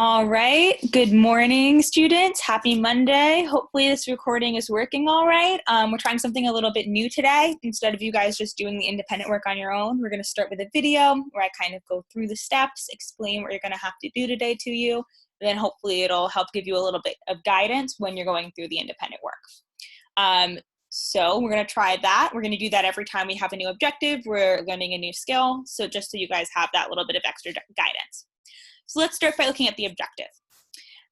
All right. Good morning, students. Happy Monday. Hopefully this recording is working all right. We're trying something a little bit new today. Instead of you guys just doing the independent work on your own, we're going to start with a video where I kind of go through the steps, explain what you're going to have to do today to you, and then hopefully it'll help give you a little bit of guidance when you're going through the independent work. So we're going to try that. We're going to do that every time we have a new objective. We're learning a new skill. So just so you guys have that little bit of extra guidance. So let's start by looking at the objective.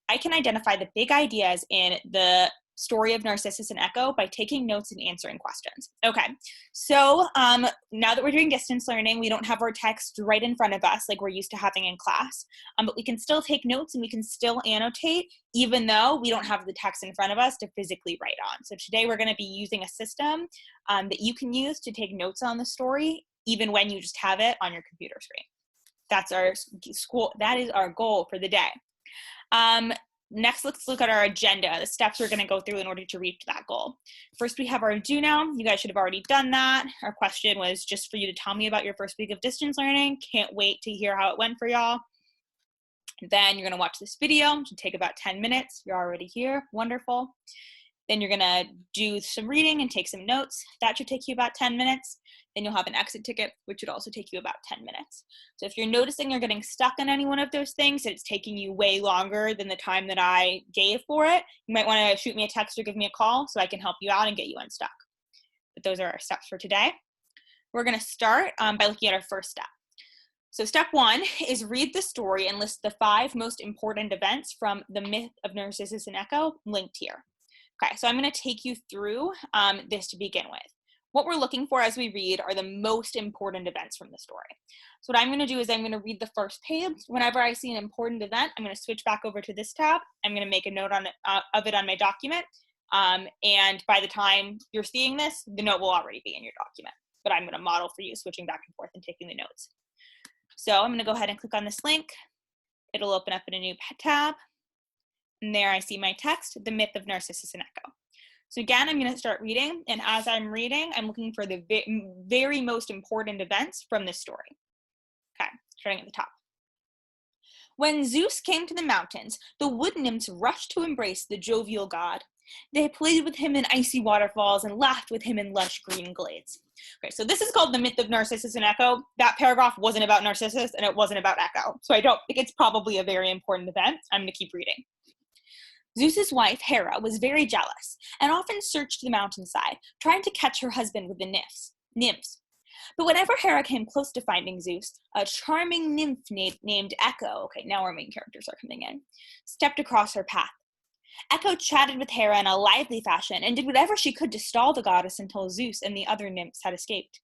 I can identify the big ideas in the story of Narcissus and Echo by taking notes and answering questions. Okay, so now that we're doing distance learning, we don't have our text right in front of us like we're used to having in class, but we can still take notes and we can still annotate even though we don't have the text in front of us to physically write on. So today we're going to be using a system that you can use to take notes on the story even when you just have it on your computer screen. That's our school. That is our goal for the day. Next, let's look at our agenda, the steps we're going to go through in order to reach that goal. First, we have our do now. You guys should have already done that. Our question was just for you to tell me about your first week of distance learning. Can't wait to hear how it went for y'all. Then you're going to watch this video. It should take about 10 minutes. You're already here. Wonderful. Then you're going to do some reading and take some notes. That should take you about 10 minutes. Then you'll have an exit ticket, which should also take you about 10 minutes. So if you're noticing you're getting stuck on any one of those things, and it's taking you way longer than the time that I gave for it, you might want to shoot me a text or give me a call so I can help you out and get you unstuck. But those are our steps for today. We're going to start by looking at our first step. So step one is read the story and list the 5 most important events from the myth of Narcissus and Echo linked here. Okay, so I'm going to take you through this to begin with. What we're looking for as we read are the most important events from the story. So what I'm going to do is I'm going to read the first page. Whenever I see an important event, I'm going to switch back over to this tab. I'm going to make a note on it, of it on my document. And by the time you're seeing this, the note will already be in your document. But I'm going to model for you switching back and forth and taking the notes. So I'm going to go ahead and click on this link. It'll open up in a new tab. And there I see my text, The Myth of Narcissus and Echo. So again, I'm going to start reading, and as I'm reading, I'm looking for the very most important events from this story. Okay, starting at the top. When Zeus came to the mountains, the wood nymphs rushed to embrace the jovial god. They played with him in icy waterfalls and laughed with him in lush green glades. Okay, so this is called The Myth of Narcissus and Echo. That paragraph wasn't about Narcissus, and it wasn't about Echo, so I don't think it's probably a very important event. I'm going to keep reading. Zeus's wife, Hera, was very jealous and often searched the mountainside, trying to catch her husband with the nymphs. But whenever Hera came close to finding Zeus, a charming nymph named Echo, okay, now our main characters are coming in, stepped across her path. Echo chatted with Hera in a lively fashion and did whatever she could to stall the goddess until Zeus and the other nymphs had escaped.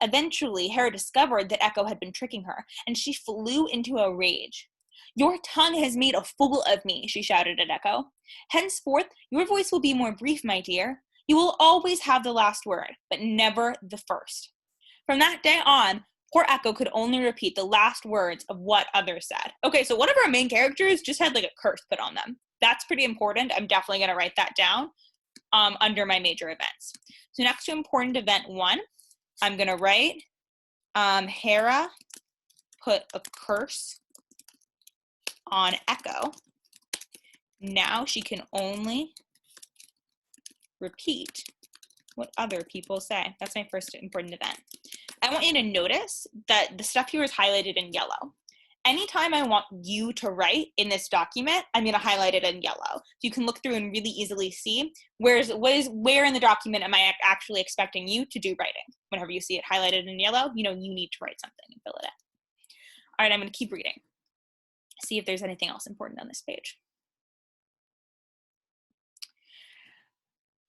Eventually, Hera discovered that Echo had been tricking her, and she flew into a rage. Your tongue has made a fool of me, she shouted at Echo. Henceforth, your voice will be more brief, my dear. You will always have the last word, but never the first. From that day on, poor Echo could only repeat the last words of what others said. Okay, so one of our main characters just had like a curse put on them. That's pretty important. I'm definitely going to write that down under my major events. So next to important event 1, I'm going to write Hera put a curse on Echo. Now she can only repeat what other people say. That's my first important event. I want you to notice that the stuff here is highlighted in yellow. Anytime I want you to write in this document, I'm going to highlight it in yellow. So you can look through and really easily see where in the document am I actually expecting you to do writing. Whenever you see it highlighted in yellow, you know you need to write something and fill it in. All right, I'm going to keep reading. See if there's anything else important on this page.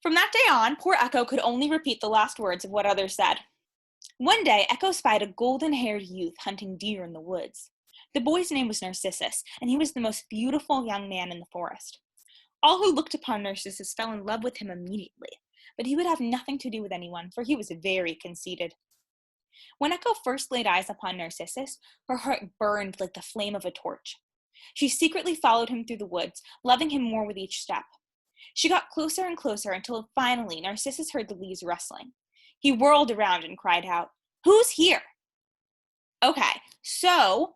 From that day on, poor Echo could only repeat the last words of what others said. One day, Echo spied a golden-haired youth hunting deer in the woods. The boy's name was Narcissus, and he was the most beautiful young man in the forest. All who looked upon Narcissus fell in love with him immediately, but he would have nothing to do with anyone, for he was very conceited. When Echo first laid eyes upon Narcissus, her heart burned like the flame of a torch. She secretly followed him through the woods, loving him more with each step. She got closer and closer until finally Narcissus heard the leaves rustling. He whirled around and cried out, "Who's here?" Okay, so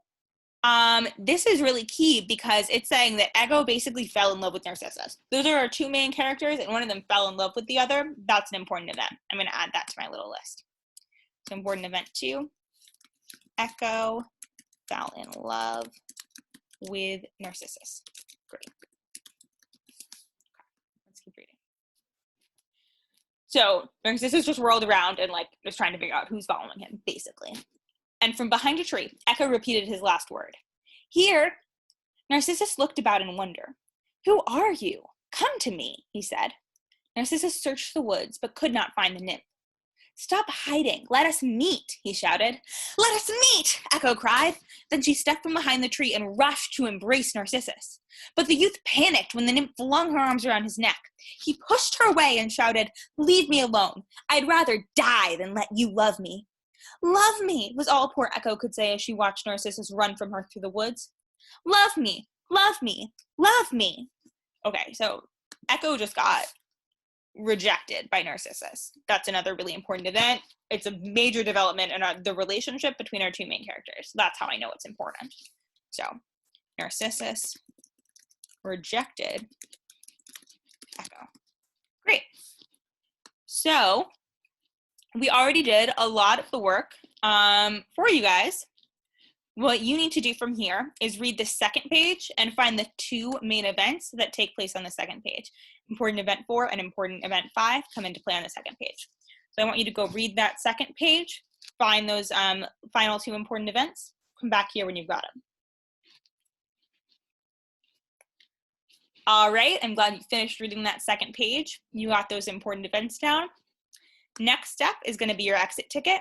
This is really key because it's saying that Echo basically fell in love with Narcissus. Those are our two main characters, and one of them fell in love with the other. That's an important event. I'm going to add that to my little list. So important event 2, Echo fell in love with Narcissus. Great. Let's keep reading. So Narcissus just whirled around and like was trying to figure out who's following him, basically. And from behind a tree, Echo repeated his last word. Here. Narcissus looked about in wonder. Who are you? Come to me, he said. Narcissus searched the woods, but could not find the nymph. Stop hiding. Let us meet, he shouted. Let us meet, Echo cried. Then she stepped from behind the tree and rushed to embrace Narcissus. But the youth panicked when the nymph flung her arms around his neck. He pushed her away and shouted, Leave me alone. I'd rather die than let you love me. Love me, was all poor Echo could say as she watched Narcissus run from her through the woods. Love me, love me, love me. Okay, so Echo just got rejected by Narcissus. That's another really important event. It's a major development in the relationship between our two main characters. That's how I know it's important. So, Narcissus rejected Echo. Great. So, we already did a lot of the work for you guys. What you need to do from here is read the second page and find the two main events that take place on the second page. Important event 4 and important event 5 come into play on the second page. So I want you to go read that second page, find those final 2 important events, come back here when you've got them. All right, I'm glad you finished reading that second page. You got those important events down. Next step is going to be your exit ticket.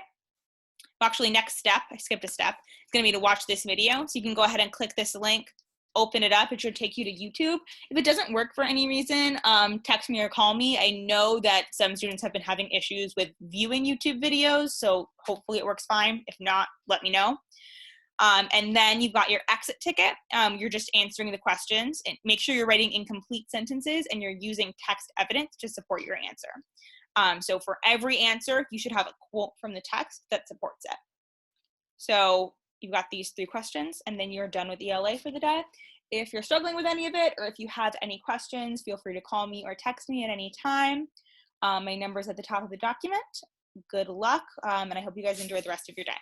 Well, actually, next step, I skipped a step, is going to be to watch this video. So you can go ahead and click this link, open it up. It should take you to YouTube. If it doesn't work for any reason, text me or call me. I know that some students have been having issues with viewing YouTube videos, so hopefully it works fine. If not, let me know. And then you've got your exit ticket. You're just answering the questions. And make sure you're writing incomplete sentences and you're using text evidence to support your answer. So for every answer, you should have a quote from the text that supports it. So you've got these 3 questions, and then you're done with ELA for the day. If you're struggling with any of it, or if you have any questions, feel free to call me or text me at any time. My number is at the top of the document. Good luck, and I hope you guys enjoy the rest of your day.